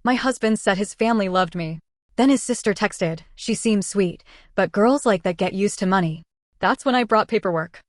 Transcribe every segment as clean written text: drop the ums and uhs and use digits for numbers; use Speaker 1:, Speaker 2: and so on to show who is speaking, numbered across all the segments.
Speaker 1: My husband said his family loved me. Then his sister texted, she seems sweet, but girls like that get used to money. That's when I brought paperwork.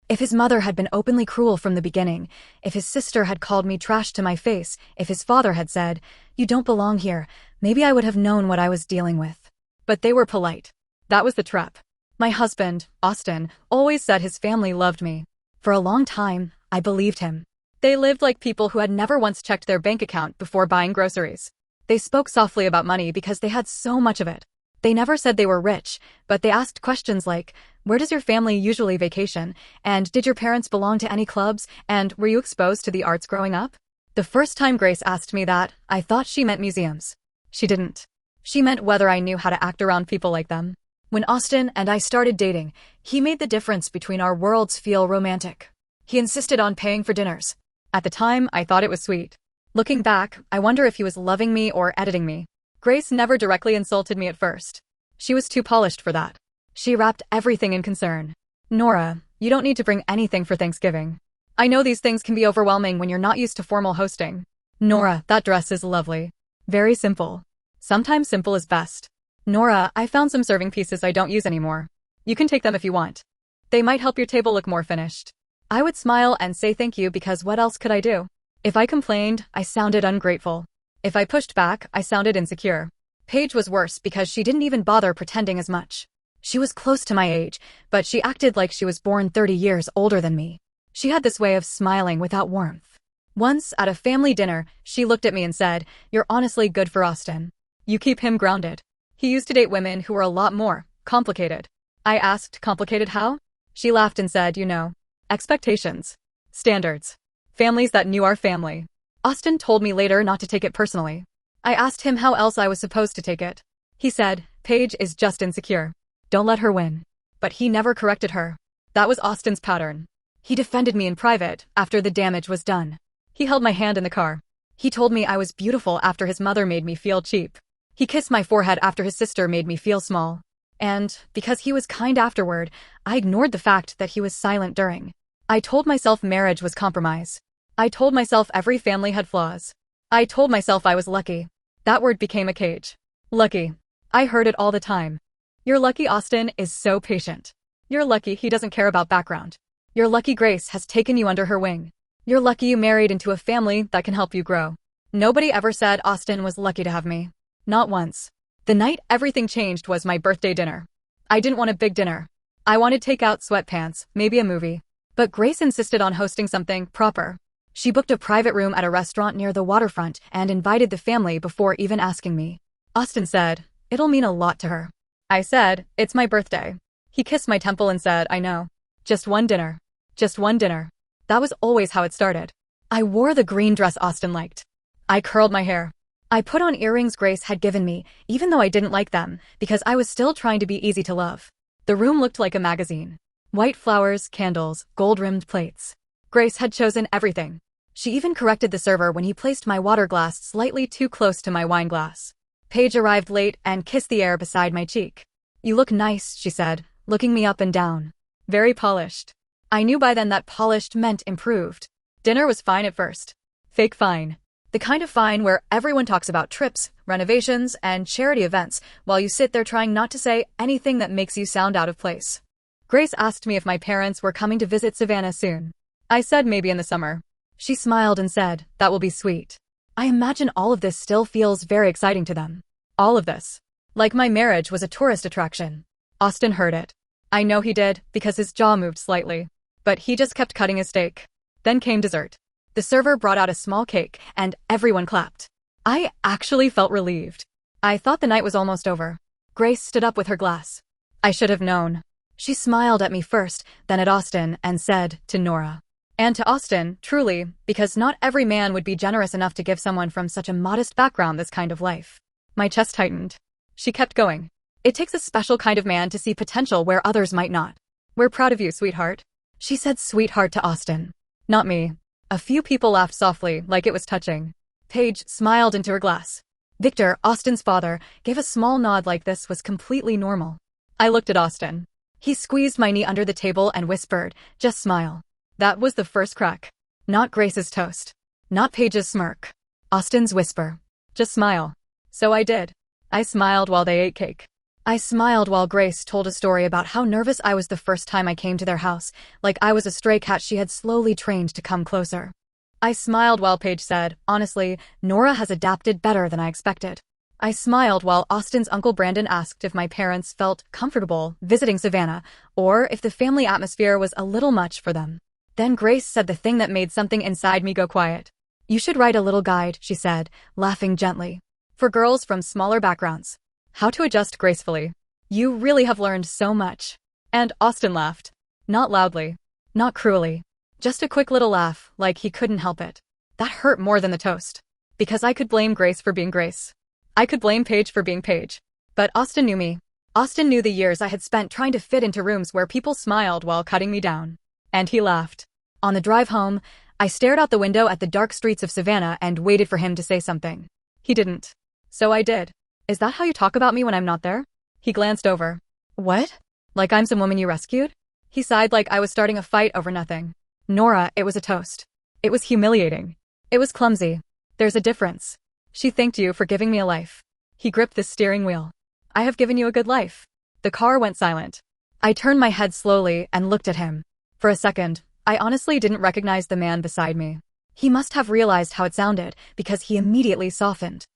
Speaker 1: If his mother had been openly cruel from the beginning, if his sister had called me trash to my face, if his father had said, you don't belong here, maybe I would have known what I was dealing with. But they were polite. That was the trap. My husband, Austin, always said his family loved me. For a long time, I believed him. They lived like people who had never once checked their bank account before buying groceries. They spoke softly about money because they had so much of it. They never said they were rich, but they asked questions like, where does your family usually vacation? And did your parents belong to any clubs? And were you exposed to the arts growing up? The first time Grace asked me that, I thought she meant museums. She didn't. She meant whether I knew how to act around people like them. When Austin and I started dating, he made the difference between our worlds feel romantic. He insisted on paying for dinners. At the time, I thought it was sweet. Looking back, I wonder if he was loving me or editing me. Grace never directly insulted me at first. She was too polished for that. She wrapped everything in concern. Nora, you don't need to bring anything for Thanksgiving. I know these things can be overwhelming when you're not used to formal hosting. Nora, that dress is lovely. Very simple. Sometimes simple is best. Nora, I found some serving pieces I don't use anymore. You can take them if you want. They might help your table look more finished. I would smile and say thank you because what else could I do? If I complained, I sounded ungrateful. If I pushed back, I sounded insecure. Paige was worse because she didn't even bother pretending as much. She was close to my age, but she acted like she was born 30 years older than me. She had this way of smiling without warmth. Once, at a family dinner, she looked at me and said, you're honestly good for Austin. You keep him grounded. He used to date women who were a lot more complicated. I asked, complicated how? She laughed and said, you know, expectations. Standards. Families that knew our family. Austin told me later not to take it personally. I asked him how else I was supposed to take it. He said, Paige is just insecure. Don't let her win. But he never corrected her. That was Austin's pattern. He defended me in private after the damage was done. He held my hand in the car. He told me I was beautiful after his mother made me feel cheap. He kissed my forehead after his sister made me feel small. And, because he was kind afterward, I ignored the fact that he was silent during. I told myself marriage was compromise. I told myself every family had flaws. I told myself I was lucky. That word became a cage. Lucky. I heard it all the time. You're lucky Austin is so patient. You're lucky he doesn't care about background. You're lucky Grace has taken you under her wing. You're lucky you married into a family that can help you grow. Nobody ever said Austin was lucky to have me. Not once. The night everything changed was my birthday dinner. I didn't want a big dinner. I wanted takeout, sweatpants, maybe a movie. But Grace insisted on hosting something proper. She booked a private room at a restaurant near the waterfront and invited the family before even asking me. Austin said, it'll mean a lot to her. I said, it's my birthday. He kissed my temple and said, I know. Just one dinner. Just one dinner. That was always how it started. I wore the green dress Austin liked. I curled my hair. I put on earrings Grace had given me, even though I didn't like them, because I was still trying to be easy to love. The room looked like a magazine. White flowers, candles, gold-rimmed plates. Grace had chosen everything. She even corrected the server when he placed my water glass slightly too close to my wine glass. Paige arrived late and kissed the air beside my cheek. You look nice, she said, looking me up and down. Very polished. I knew by then that polished meant improved. Dinner was fine at first. Fake fine. The kind of fine where everyone talks about trips, renovations, and charity events while you sit there trying not to say anything that makes you sound out of place. Grace asked me if my parents were coming to visit Savannah soon. I said maybe in the summer. She smiled and said, that will be sweet. I imagine all of this still feels very exciting to them. All of this. Like my marriage was a tourist attraction. Austin heard it. I know he did, because his jaw moved slightly. But he just kept cutting his steak. Then came dessert. The server brought out a small cake, and everyone clapped. I actually felt relieved. I thought the night was almost over. Grace stood up with her glass. I should have known. She smiled at me first, then at Austin, and said, to Nora. And to Austin, truly, because not every man would be generous enough to give someone from such a modest background this kind of life. My chest tightened. She kept going. It takes a special kind of man to see potential where others might not. We're proud of you, sweetheart. She said sweetheart to Austin. Not me. A few people laughed softly, like it was touching. Paige smiled into her glass. Victor, Austin's father, gave a small nod like this was completely normal. I looked at Austin. He squeezed my knee under the table and whispered, just smile. That was the first crack. Not Grace's toast. Not Paige's smirk. Austin's whisper. Just smile. So I did. I smiled while they ate cake. I smiled while Grace told a story about how nervous I was the first time I came to their house, like I was a stray cat she had slowly trained to come closer. I smiled while Paige said, honestly, Nora has adapted better than I expected. I smiled while Austin's Uncle Brandon asked if my parents felt comfortable visiting Savannah, or if the family atmosphere was a little much for them. Then Grace said the thing that made something inside me go quiet. You should write a little guide, she said, laughing gently. For girls from smaller backgrounds. How to adjust gracefully. You really have learned so much. And Austin laughed. Not loudly. Not cruelly. Just a quick little laugh, like he couldn't help it. That hurt more than the toast. Because I could blame Grace for being Grace. I could blame Paige for being Paige. But Austin knew me. Austin knew the years I had spent trying to fit into rooms where people smiled while cutting me down. And he laughed. On the drive home, I stared out the window at the dark streets of Savannah and waited for him to say something. He didn't. So I did. Is that how you talk about me when I'm not there? He glanced over. What? Like I'm some woman you rescued? He sighed like I was starting a fight over nothing. Nora, it was a toast. It was humiliating. It was clumsy. There's a difference. She thanked you for giving me a life. He gripped the steering wheel. I have given you a good life. The car went silent. I turned my head slowly and looked at him. For a second, I honestly didn't recognize the man beside me. He must have realized how it sounded because he immediately softened.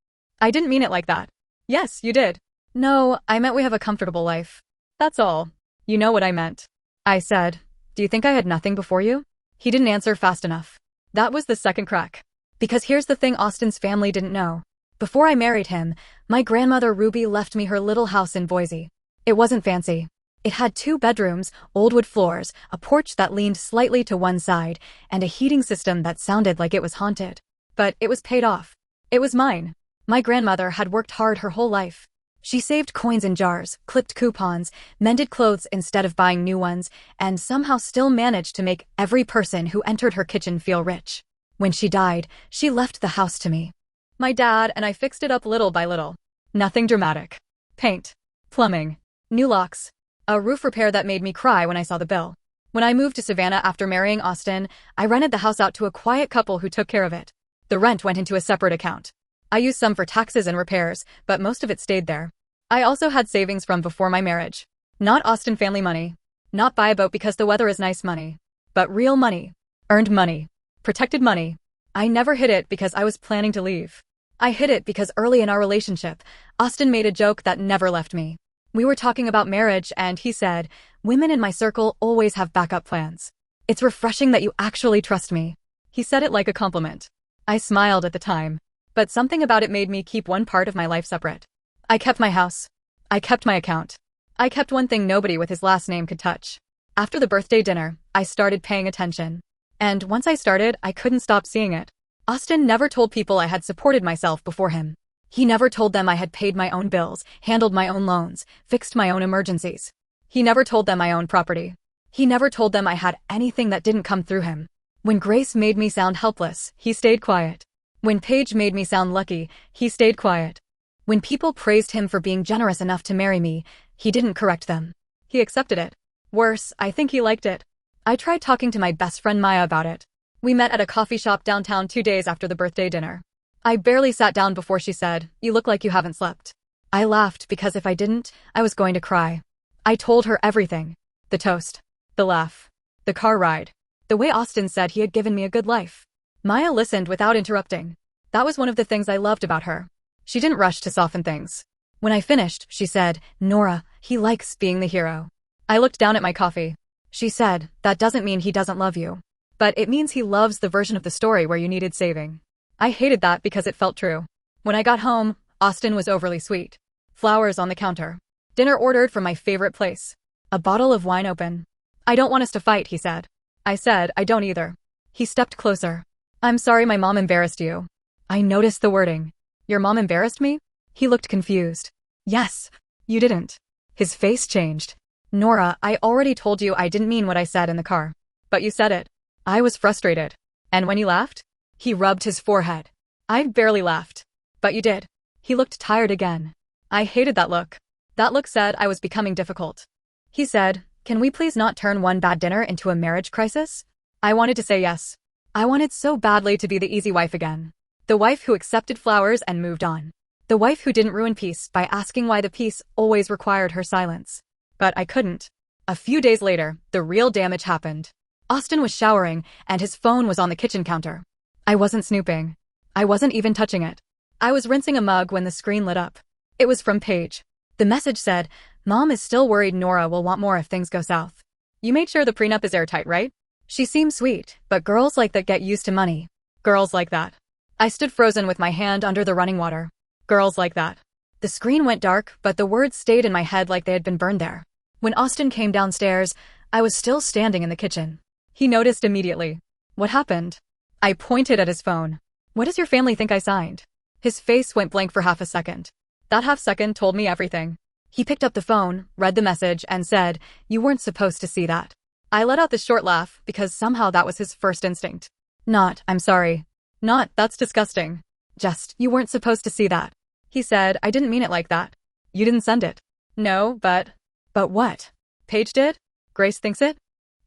Speaker 1: I didn't mean it like that. Yes, you did. No, I meant we have a comfortable life. That's all. You know what I meant. I said, do you think I had nothing before you? He didn't answer fast enough. That was the second crack. Because here's the thing Austin's family didn't know. Before I married him, my grandmother Ruby left me her little house in Boise. It wasn't fancy. It had 2 bedrooms, old wood floors, a porch that leaned slightly to one side, and a heating system that sounded like it was haunted. But it was paid off. It was mine. My grandmother had worked hard her whole life. She saved coins in jars, clipped coupons, mended clothes instead of buying new ones, and somehow still managed to make every person who entered her kitchen feel rich. When she died, she left the house to me. My dad and I fixed it up little by little. Nothing dramatic. Paint. Plumbing. New locks. A roof repair that made me cry when I saw the bill. When I moved to Savannah after marrying Austin, I rented the house out to a quiet couple who took care of it. The rent went into a separate account. I used some for taxes and repairs, but most of it stayed there. I also had savings from before my marriage. Not Austin family money. Not buy a boat because the weather is nice money. But real money. Earned money. Protected money. I never hid it because I was planning to leave. I hid it because early in our relationship, Austin made a joke that never left me. We were talking about marriage and he said, women in my circle always have backup plans. It's refreshing that you actually trust me. He said it like a compliment. I smiled at the time, but something about it made me keep one part of my life separate. I kept my house. I kept my account. I kept one thing nobody with his last name could touch. After the birthday dinner, I started paying attention. And once I started, I couldn't stop seeing it. Austin never told people I had supported myself before him. He never told them I had paid my own bills, handled my own loans, fixed my own emergencies. He never told them I owned property. He never told them I had anything that didn't come through him. When Grace made me sound helpless, he stayed quiet. When Paige made me sound lucky, he stayed quiet. When people praised him for being generous enough to marry me, he didn't correct them. He accepted it. Worse, I think he liked it. I tried talking to my best friend Maya about it. We met at a coffee shop downtown 2 days after the birthday dinner. I barely sat down before she said, "You look like you haven't slept." I laughed because if I didn't, I was going to cry. I told her everything. The toast. The laugh. The car ride. The way Austin said he had given me a good life. Maya listened without interrupting. That was one of the things I loved about her. She didn't rush to soften things. When I finished, she said, "Nora, he likes being the hero." I looked down at my coffee. She said, "That doesn't mean he doesn't love you. But it means he loves the version of the story where you needed saving." I hated that because it felt true. When I got home, Austin was overly sweet. Flowers on the counter. Dinner ordered from my favorite place. A bottle of wine open. "I don't want us to fight," he said. I said, "I don't either." He stepped closer. "I'm sorry my mom embarrassed you." I noticed the wording. "Your mom embarrassed me?" He looked confused. "Yes. You didn't." His face changed. "Nora, I already told you I didn't mean what I said in the car. But you said it." I was frustrated. "And when you laughed?" He rubbed his forehead. "I barely laughed." "But you did." He looked tired again. I hated that look. That look said I was becoming difficult. He said, "Can we please not turn one bad dinner into a marriage crisis?" I wanted to say yes. I wanted so badly to be the easy wife again. The wife who accepted flowers and moved on. The wife who didn't ruin peace by asking why the peace always required her silence. But I couldn't. A few days later, the real damage happened. Austin was showering, and his phone was on the kitchen counter. I wasn't snooping. I wasn't even touching it. I was rinsing a mug when the screen lit up. It was from Paige. The message said, "Mom is still worried Nora will want more if things go south. You made sure the prenup is airtight, right?" She seemed sweet, but girls like that get used to money. Girls like that. I stood frozen with my hand under the running water. Girls like that. The screen went dark, but the words stayed in my head like they had been burned there. When Austin came downstairs, I was still standing in the kitchen. He noticed immediately. "What happened?" I pointed at his phone. "What does your family think I signed?" His face went blank for half a second. That half second told me everything. He picked up the phone, read the message, and said, "You weren't supposed to see that." I let out the short laugh because somehow that was his first instinct. Not, "I'm sorry." Not, "That's disgusting." Just, "You weren't supposed to see that." He said, "I didn't mean it like that." "You didn't send it." "No, but..." "But what?" "Paige did? Grace thinks it?"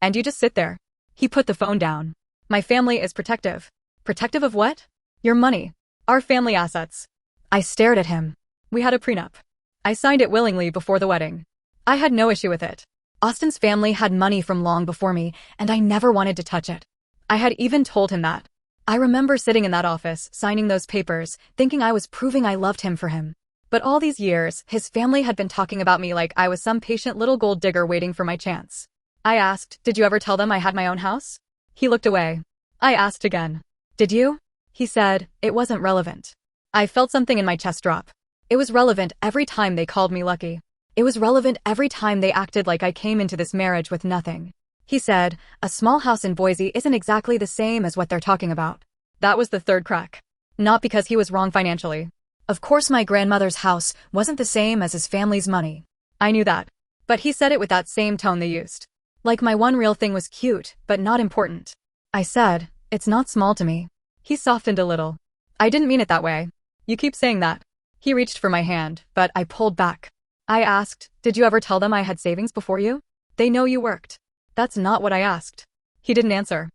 Speaker 1: "And you just sit there." He put the phone down. "My family is protective." "Protective of what?" "Your money. Our family assets." I stared at him. "We had a prenup. I signed it willingly before the wedding. I had no issue with it. Austin's family had money from long before me, and I never wanted to touch it. I had even told him that. I remember sitting in that office, signing those papers, thinking I was proving I loved him for him. But all these years, his family had been talking about me like I was some patient little gold digger waiting for my chance. I asked, "Did you ever tell them I had my own house?" He looked away. I asked again. "Did you?" He said, "It wasn't relevant." I felt something in my chest drop. It was relevant every time they called me lucky. It was relevant every time they acted like I came into this marriage with nothing. He said, "A small house in Boise isn't exactly the same as what they're talking about." That was the third crack. Not because he was wrong financially. Of course my grandmother's house wasn't the same as his family's money. I knew that. But he said it with that same tone they used. Like my one real thing was cute, but not important. I said, "It's not small to me." He softened a little. "I didn't mean it that way. You keep saying that." He reached for my hand, but I pulled back. I asked, "Did you ever tell them I had savings before you?" "They know you worked." "That's not what I asked." He didn't answer.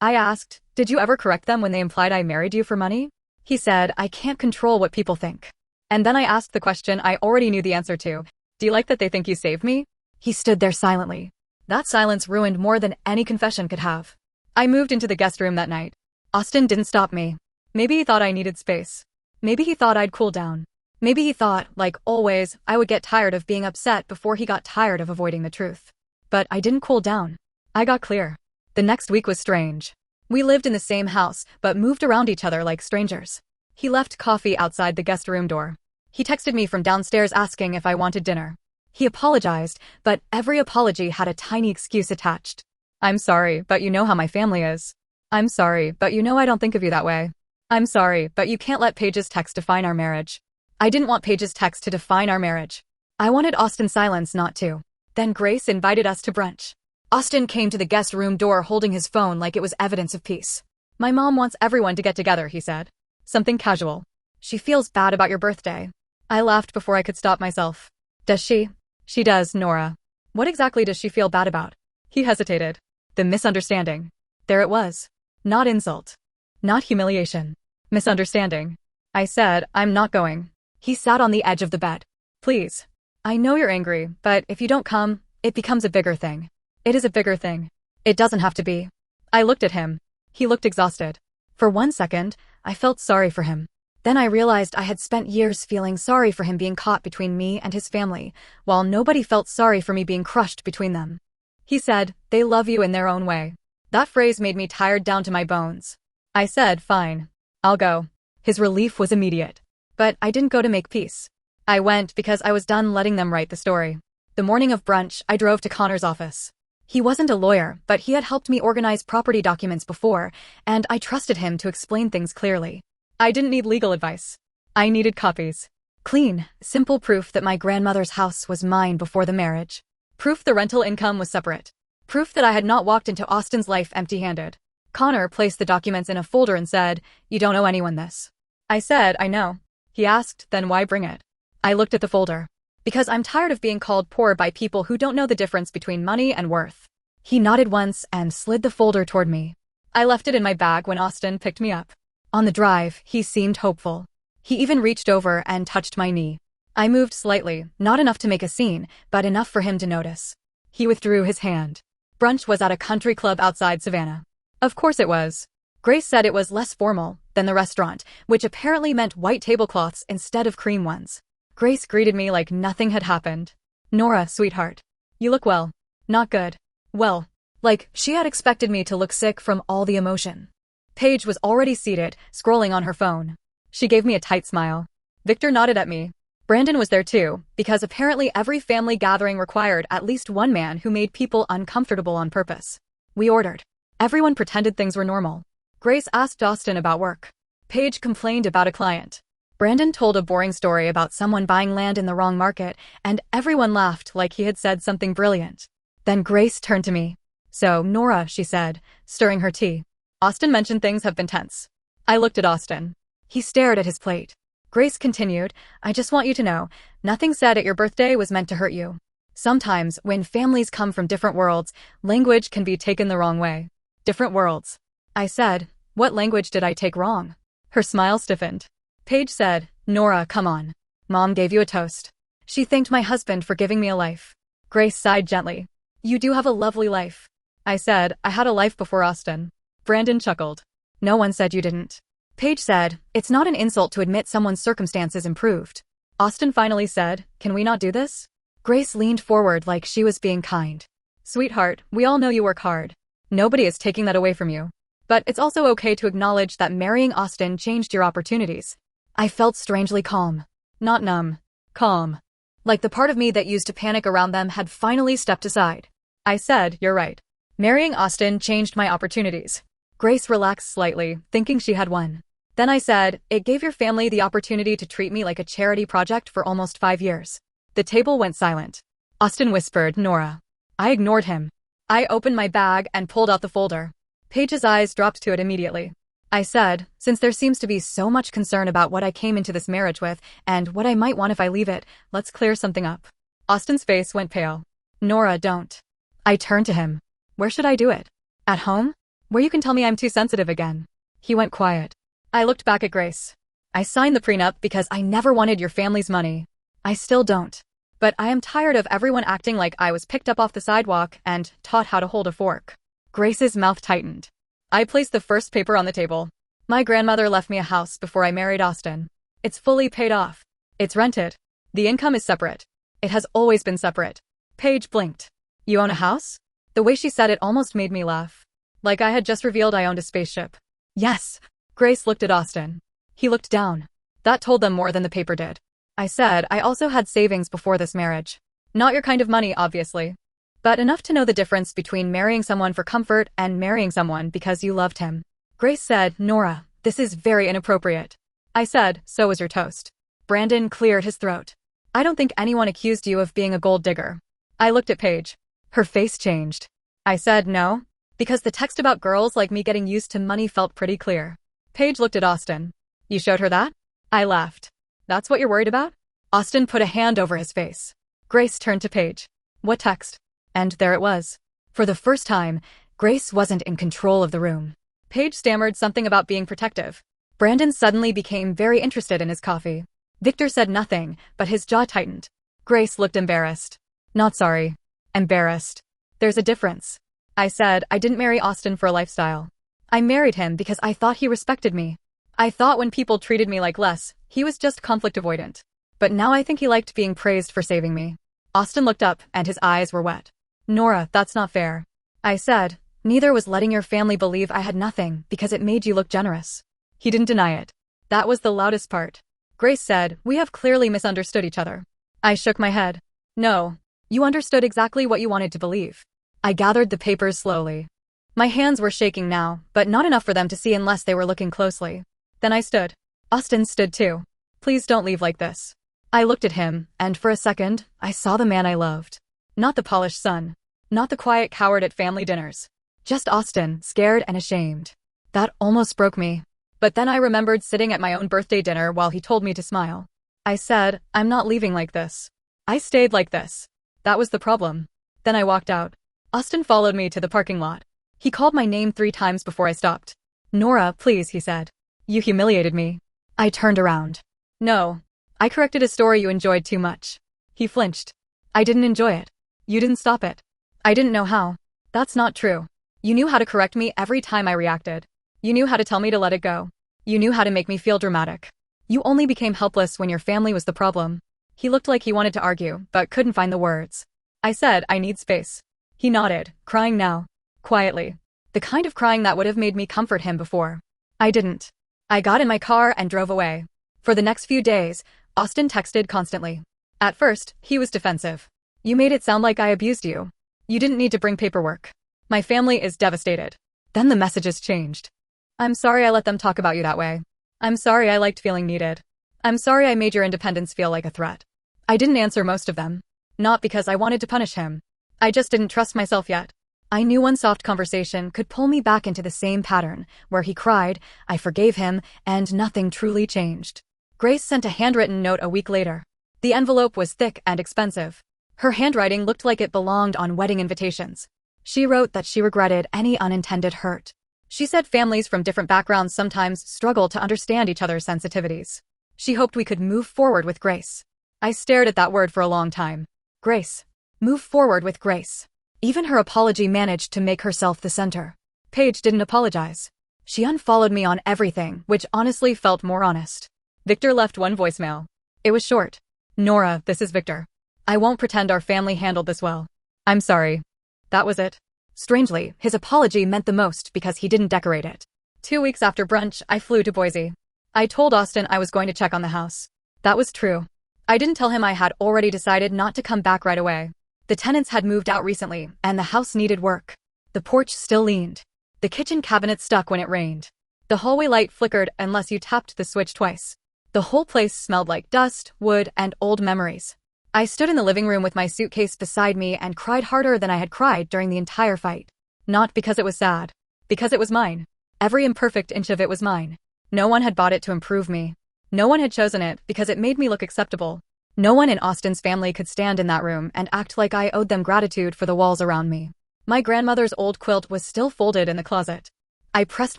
Speaker 1: I asked, "Did you ever correct them when they implied I married you for money?" He said, "I can't control what people think." And then I asked the question I already knew the answer to. "Do you like that they think you saved me?" He stood there silently. That silence ruined more than any confession could have. I moved into the guest room that night. Austin didn't stop me. Maybe he thought I needed space. Maybe he thought I'd cool down. Maybe he thought, like always, I would get tired of being upset before he got tired of avoiding the truth. But I didn't cool down. I got clear. The next week was strange. We lived in the same house, but moved around each other like strangers. He left coffee outside the guest room door. He texted me from downstairs asking if I wanted dinner. He apologized, but every apology had a tiny excuse attached. "I'm sorry, but you know how my family is." "I'm sorry, but you know I don't think of you that way." "I'm sorry, but you can't let Paige's text define our marriage." I didn't want Paige's text to define our marriage. I wanted Austin's silence not to. Then Grace invited us to brunch. Austin came to the guest room door holding his phone like it was evidence of peace. "My mom wants everyone to get together," he said. Something casual. "She feels bad about your birthday." I laughed before I could stop myself. "Does she?" "She does, Nora." "What exactly does she feel bad about?" He hesitated. The misunderstanding. There it was. Not insult. Not humiliation. Misunderstanding. I said, "I'm not going." He sat on the edge of the bed. "Please. I know you're angry, but if you don't come, it becomes a bigger thing." "It is a bigger thing." "It doesn't have to be." I looked at him. He looked exhausted. For one second, I felt sorry for him. Then I realized I had spent years feeling sorry for him being caught between me and his family, while nobody felt sorry for me being crushed between them. He said, "They love you in their own way." That phrase made me tired down to my bones. I said, "Fine. I'll go." His relief was immediate. But I didn't go to make peace. I went because I was done letting them write the story. The morning of brunch, I drove to Connor's office. He wasn't a lawyer, but he had helped me organize property documents before, and I trusted him to explain things clearly. I didn't need legal advice. I needed copies. Clean, simple proof that my grandmother's house was mine before the marriage. Proof the rental income was separate. Proof that I had not walked into Austin's life empty-handed. Connor placed the documents in a folder and said, "You don't owe anyone this." I said, "I know." He asked, "Then why bring it?" I looked at the folder. "Because I'm tired of being called poor by people who don't know the difference between money and worth." He nodded once and slid the folder toward me. I left it in my bag when Austin picked me up. On the drive, he seemed hopeful. He even reached over and touched my knee. I moved slightly, not enough to make a scene, but enough for him to notice. He withdrew his hand. Brunch was at a country club outside Savannah. Of course it was. Grace said it was less formal than the restaurant, which apparently meant white tablecloths instead of cream ones. Grace greeted me like nothing had happened. Nora, sweetheart. You look well. Not good. Well, like, she had expected me to look sick from all the emotion. Paige was already seated, scrolling on her phone. She gave me a tight smile. Victor nodded at me. Brandon was there too, because apparently every family gathering required at least one man who made people uncomfortable on purpose. We ordered. Everyone pretended things were normal. Grace asked Austin about work. Paige complained about a client. Brandon told a boring story about someone buying land in the wrong market, and everyone laughed like he had said something brilliant. Then Grace turned to me. So, Nora, she said, stirring her tea. Austin mentioned things have been tense. I looked at Austin. He stared at his plate. Grace continued, I just want you to know, nothing said at your birthday was meant to hurt you. Sometimes, when families come from different worlds, language can be taken the wrong way. Different worlds. I said, what language did I take wrong? Her smile stiffened. Paige said, Nora, come on. Mom gave you a toast. She thanked my husband for giving me a life. Grace sighed gently. You do have a lovely life. I said, I had a life before Austin. Brandon chuckled. No one said you didn't. Paige said, it's not an insult to admit someone's circumstances improved. Austin finally said, can we not do this? Grace leaned forward like she was being kind. Sweetheart, we all know you work hard. Nobody is taking that away from you. But it's also okay to acknowledge that marrying Austin changed your opportunities. I felt strangely calm. Not numb. Calm. Like the part of me that used to panic around them had finally stepped aside. I said, you're right. Marrying Austin changed my opportunities. Grace relaxed slightly, thinking she had won. Then I said, it gave your family the opportunity to treat me like a charity project for almost 5 years. The table went silent. Austin whispered, Nora. I ignored him. I opened my bag and pulled out the folder. Paige's eyes dropped to it immediately. I said, since there seems to be so much concern about what I came into this marriage with, and what I might want if I leave it, let's clear something up. Austin's face went pale. Nora, don't. I turned to him. Where should I do it? At home? Where you can tell me I'm too sensitive again. He went quiet. I looked back at Grace. I signed the prenup because I never wanted your family's money. I still don't. But I am tired of everyone acting like I was picked up off the sidewalk and taught how to hold a fork. Grace's mouth tightened. I placed the first paper on the table. My grandmother left me a house before I married Austin. It's fully paid off. It's rented. The income is separate. It has always been separate. Paige blinked. You own a house? The way she said it almost made me laugh. Like I had just revealed I owned a spaceship. Yes. Grace looked at Austin. He looked down. That told them more than the paper did. I said I also had savings before this marriage. Not your kind of money, obviously. But enough to know the difference between marrying someone for comfort and marrying someone because you loved him. Grace said, Nora, this is very inappropriate. I said, so was your toast. Brandon cleared his throat. I don't think anyone accused you of being a gold digger. I looked at Paige. Her face changed. I said no, because the text about girls like me getting used to money felt pretty clear. Paige looked at Austin. You showed her that? I laughed. That's what you're worried about? Austin put a hand over his face. Grace turned to Paige. What text? And there it was. For the first time, Grace wasn't in control of the room. Paige stammered something about being protective. Brandon suddenly became very interested in his coffee. Victor said nothing, but his jaw tightened. Grace looked embarrassed. Not sorry. Embarrassed. There's a difference. I said I didn't marry Austin for a lifestyle. I married him because I thought he respected me. I thought when people treated me like less, he was just conflict avoidant. But now I think he liked being praised for saving me. Austin looked up and his eyes were wet. Nora, that's not fair. I said, neither was letting your family believe I had nothing because it made you look generous. He didn't deny it. That was the loudest part. Grace said, we have clearly misunderstood each other. I shook my head. No. You understood exactly what you wanted to believe. I gathered the papers slowly. My hands were shaking now, but not enough for them to see unless they were looking closely. Then I stood. Austin stood too. Please don't leave like this. I looked at him, and for a second, I saw the man I loved. Not the polished son. Not the quiet coward at family dinners. Just Austin, scared and ashamed. That almost broke me. But then I remembered sitting at my own birthday dinner while he told me to smile. I said, I'm not leaving like this. I stayed like this. That was the problem. Then I walked out. Austin followed me to the parking lot. He called my name 3 times before I stopped. Nora, please, he said. You humiliated me. I turned around. No. I corrected a story you enjoyed too much. He flinched. I didn't enjoy it. You didn't stop it. I didn't know how. That's not true. You knew how to correct me every time I reacted. You knew how to tell me to let it go. You knew how to make me feel dramatic. You only became helpless when your family was the problem. He looked like he wanted to argue, but couldn't find the words. I said, I need space. He nodded, crying now. Quietly. The kind of crying that would have made me comfort him before. I didn't. I got in my car and drove away. For the next few days, Austin texted constantly. At first, he was defensive. You made it sound like I abused you. You didn't need to bring paperwork. My family is devastated. Then the messages changed. I'm sorry I let them talk about you that way. I'm sorry I liked feeling needed. I'm sorry I made your independence feel like a threat. I didn't answer most of them. Not because I wanted to punish him. I just didn't trust myself yet. I knew one soft conversation could pull me back into the same pattern, where he cried, I forgave him, and nothing truly changed. Grace sent a handwritten note a week later. The envelope was thick and expensive. Her handwriting looked like it belonged on wedding invitations. She wrote that she regretted any unintended hurt. She said families from different backgrounds sometimes struggle to understand each other's sensitivities. She hoped we could move forward with grace. I stared at that word for a long time. Grace. Move forward with grace. Even her apology managed to make herself the center. Paige didn't apologize. She unfollowed me on everything, which honestly felt more honest. Victor left one voicemail. It was short. Nora, this is Victor. I won't pretend our family handled this well. I'm sorry. That was it. Strangely, his apology meant the most because he didn't decorate it. 2 weeks after brunch, I flew to Boise. I told Austin I was going to check on the house. That was true. I didn't tell him I had already decided not to come back right away. The tenants had moved out recently, and the house needed work. The porch still leaned. The kitchen cabinet stuck when it rained. The hallway light flickered unless you tapped the switch twice. The whole place smelled like dust, wood, and old memories. I stood in the living room with my suitcase beside me and cried harder than I had cried during the entire fight. Not because it was sad. Because it was mine. Every imperfect inch of it was mine. No one had bought it to improve me. No one had chosen it because it made me look acceptable. No one in Austin's family could stand in that room and act like I owed them gratitude for the walls around me. My grandmother's old quilt was still folded in the closet. I pressed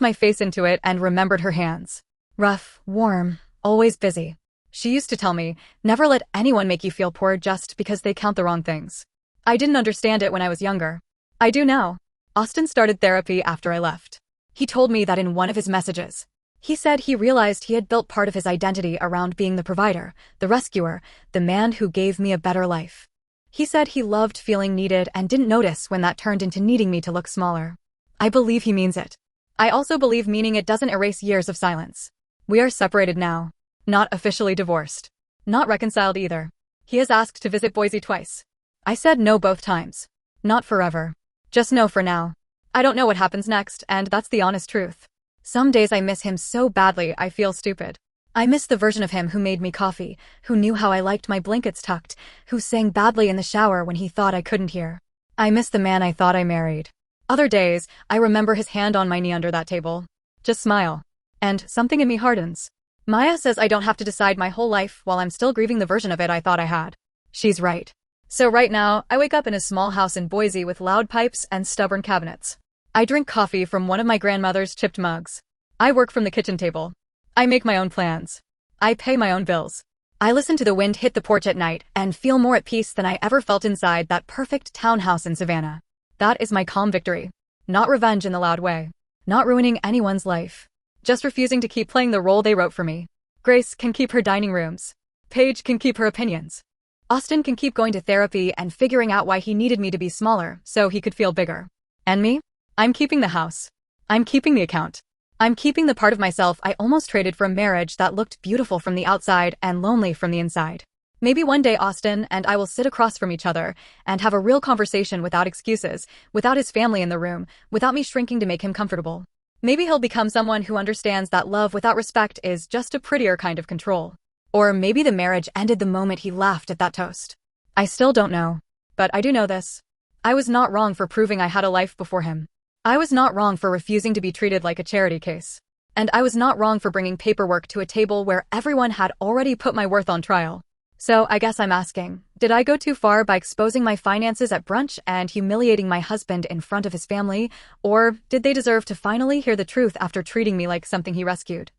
Speaker 1: my face into it and remembered her hands. Rough, warm, always busy. She used to tell me, never let anyone make you feel poor just because they count the wrong things. I didn't understand it when I was younger. I do now. Austin started therapy after I left. He told me that in one of his messages. He said he realized he had built part of his identity around being the provider, the rescuer, the man who gave me a better life. He said he loved feeling needed and didn't notice when that turned into needing me to look smaller. I believe he means it. I also believe meaning it doesn't erase years of silence. We are separated now. Not officially divorced. Not reconciled either. He has asked to visit Boise twice. I said no both times. Not forever. Just no for now. I don't know what happens next, and that's the honest truth. Some days I miss him so badly I feel stupid. I miss the version of him who made me coffee, who knew how I liked my blankets tucked, who sang badly in the shower when he thought I couldn't hear. I miss the man I thought I married. Other days, I remember his hand on my knee under that table. Just smile. And something in me hardens. Maya says I don't have to decide my whole life while I'm still grieving the version of it I thought I had. She's right. So right now, I wake up in a small house in Boise with loud pipes and stubborn cabinets. I drink coffee from one of my grandmother's chipped mugs. I work from the kitchen table. I make my own plans. I pay my own bills. I listen to the wind hit the porch at night and feel more at peace than I ever felt inside that perfect townhouse in Savannah. That is my calm victory. Not revenge in the loud way. Not ruining anyone's life. Just refusing to keep playing the role they wrote for me. Grace can keep her dining rooms. Paige can keep her opinions. Austin can keep going to therapy and figuring out why he needed me to be smaller so he could feel bigger. And me? I'm keeping the house. I'm keeping the account. I'm keeping the part of myself I almost traded for a marriage that looked beautiful from the outside and lonely from the inside. Maybe one day Austin and I will sit across from each other and have a real conversation without excuses, without his family in the room, without me shrinking to make him comfortable. Maybe he'll become someone who understands that love without respect is just a prettier kind of control. Or maybe the marriage ended the moment he laughed at that toast. I still don't know. But I do know this. I was not wrong for proving I had a life before him. I was not wrong for refusing to be treated like a charity case. And I was not wrong for bringing paperwork to a table where everyone had already put my worth on trial. So I guess I'm asking, did I go too far by exposing my finances at brunch and humiliating my husband in front of his family, or did they deserve to finally hear the truth after treating me like something he rescued?